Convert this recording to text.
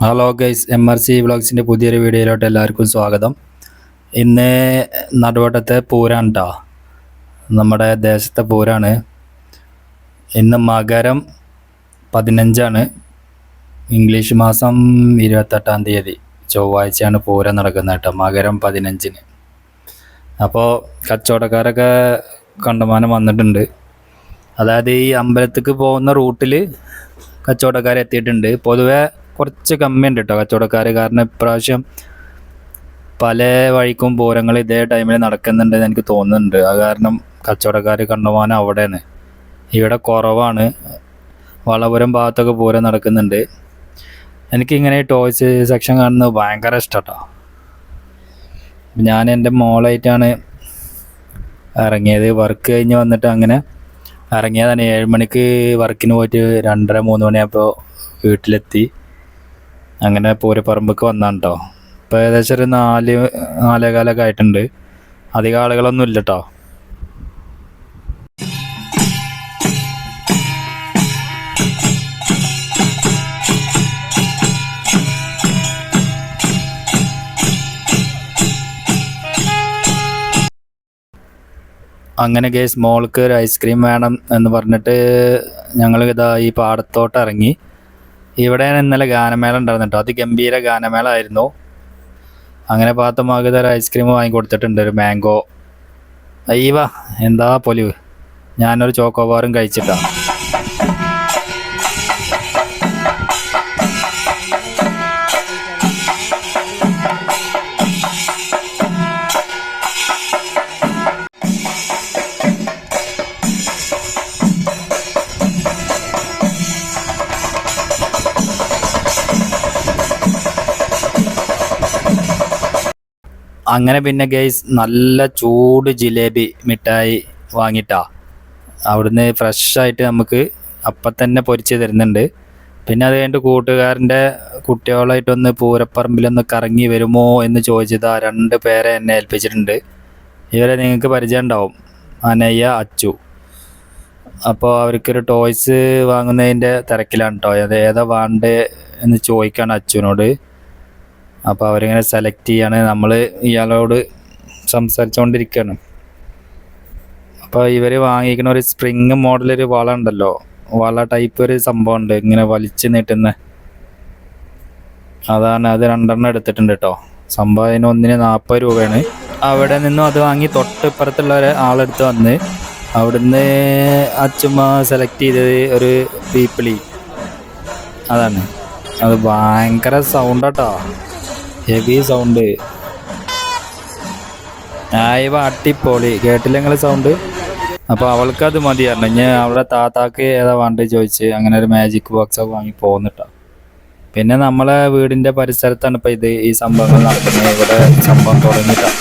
Hello guys, MRC വ്ളോഗ്സിൻ്റെ പുതിയൊരു വീഡിയോയിലോട്ട് എല്ലാവർക്കും സ്വാഗതം. ഇന്ന് നടുവട്ടത്തെ പൂരാണ് കേട്ടോ, നമ്മുടെ ദേശത്തെ പൂരാണ്. ഇന്ന് മകരം 15 ഇംഗ്ലീഷ് മാസം 28 ചൊവ്വാഴ്ചയാണ് പൂരം നടക്കുന്നത് കേട്ടോ, മകരം 15. അപ്പോൾ കച്ചവടക്കാരൊക്കെ കണ്ടമാനം വന്നിട്ടുണ്ട്. അതായത് ഈ അമ്പലത്തേക്ക് പോകുന്ന റൂട്ടിൽ കച്ചവടക്കാരെത്തിയിട്ടുണ്ട്. പൊതുവെ കുറച്ച് കമ്മിയുണ്ട് കേട്ടോ കച്ചവടക്കാർ, കാരണം ഇപ്രാവശ്യം പല വഴിക്കും പൂരങ്ങൾ ഇതേ ടൈമിൽ നടക്കുന്നുണ്ടെന്ന് എനിക്ക് തോന്നുന്നുണ്ട്. അത് കാരണം കച്ചവടക്കാർ കണ്ടമാനം അവിടെയാണ്, ഇവിടെ കുറവാണ്. വളപുരം ഭാഗത്തൊക്കെ പൂരം നടക്കുന്നുണ്ട്. എനിക്കിങ്ങനെ ടോയ്സ് സെക്ഷൻ കാണുന്നത് ഭയങ്കര ഇഷ്ടം കേട്ടോ. ഞാൻ എൻ്റെ മോളായിട്ടാണ് ഇറങ്ങിയത്. വർക്ക് കഴിഞ്ഞ് വന്നിട്ട് അങ്ങനെ ഇറങ്ങിയതാണ്. 7 മണിക്ക് വർക്കിന് പോയിട്ട് 2:30-3 മണിയായപ്പോൾ വീട്ടിലെത്തി. അങ്ങനെ പൂരപ്പറമ്പൊക്കെ വന്നാണ് കേട്ടോ. ഇപ്പോൾ ഏകദേശം ഒരു 4-4:15 ആയിട്ടുണ്ട്. അധികം ആളുകളൊന്നും ഇല്ല കേട്ടോ. അങ്ങനെ ഗേസ്, മോൾക്ക് ഒരു ഐസ്ക്രീം വേണം എന്ന് പറഞ്ഞിട്ട് ഞങ്ങൾ ഇതാ ഈ പാടത്തോട്ട് ഇറങ്ങി. ഇവിടെയാണ് ഇന്നലെ ഗാനമേള ഉണ്ടായിരുന്നു കേട്ടോ. അതിഗംഭീര ഗാനമേള ആയിരുന്നു. അങ്ങനെ പാത്തമാകെ ഒരു ഐസ്ക്രീം വാങ്ങിക്കൊടുത്തിട്ടുണ്ട്, ഒരു മാംഗോ. അയ്യവാ, എന്താ പൊലിവ്. ഞാനൊരു ചോക്കോബാറും കഴിച്ചിട്ടാണ്. അങ്ങനെ പിന്നെ ഗൈസ്, നല്ല ചൂട് ജിലേബി മിഠായി വാങ്ങിയിട്ടാ അവിടുന്ന് ഫ്രഷായിട്ട് നമുക്ക് അപ്പം തന്നെ പൊരിച്ച് തരുന്നുണ്ട്. പിന്നെ അത് കഴിഞ്ഞിട്ട് കൂട്ടുകാരൻ്റെ കുട്ടികളായിട്ടൊന്ന് പൂരപ്പറമ്പിലൊന്ന് കറങ്ങി വരുമോ എന്ന് ചോദിച്ചതാ 2 പേരെ എന്നെ ഏൽപ്പിച്ചിട്ടുണ്ട്. ഇവരെ നിങ്ങൾക്ക് പരിചയം ഉണ്ടാവും, അനയ്യ, അച്ചു. അപ്പോൾ അവർക്കൊരു ടോയ്സ് വാങ്ങുന്നതിൻ്റെ തിരക്കിലാണ് കേട്ടോ. അത് ഏതാ വേണ്ടേ എന്ന് ചോദിക്കുകയാണ് അച്ചുവിനോട്. അപ്പോൾ അവരിങ്ങനെ സെലക്ട് ചെയ്യാണ്. നമ്മൾ ഇയാളോട് സംസാരിച്ചുകൊണ്ടിരിക്കുകയാണ്. അപ്പോൾ ഇവർ വാങ്ങിക്കുന്ന ഒരു സ്പ്രിങ് മോഡലൊരു വള ഉണ്ടല്ലോ, വള ടൈപ്പ് ഒരു സംഭവം ഉണ്ട്, ഇങ്ങനെ വലിച്ചു നീട്ടുന്ന. അതാണ്, അത് 2 എടുത്തിട്ടുണ്ട് കേട്ടോ. സംഭവം അതിന് ഒന്നിന് 40 രൂപയാണ്. അവിടെ നിന്നും അത് വാങ്ങി തൊട്ടിപ്പുറത്തുള്ള ആളെടുത്ത് വന്ന് അവിടുന്ന് അച്ചുമ്മ സെലക്ട് ചെയ്തത് ഒരു പീപ്പിളി. അതാണ്, അത് ഭയങ്കര സൗണ്ടാട്ടോ, ഹെവി സൗണ്ട്. ആയവ അട്ടിപ്പൊളി, കേട്ടില്ല നിങ്ങൾ സൗണ്ട്? അപ്പോൾ അവൾക്കത് മതിയായിരുന്നു. ഞാൻ അവിടെ താത്താക്ക് ഏതാ വേണ്ടത് ചോദിച്ച് അങ്ങനെ ഒരു മാജിക് ബോക്സ് ഒക്കെ വാങ്ങി പോന്നിട്ടാ. പിന്നെ നമ്മളെ വീടിൻ്റെ പരിസരത്താണ് ഇപ്പോൾ ഈ സംഭവങ്ങൾ നടക്കുന്നത്. ഇവിടെ സംഭവം തുടങ്ങിയിട്ടാണ്.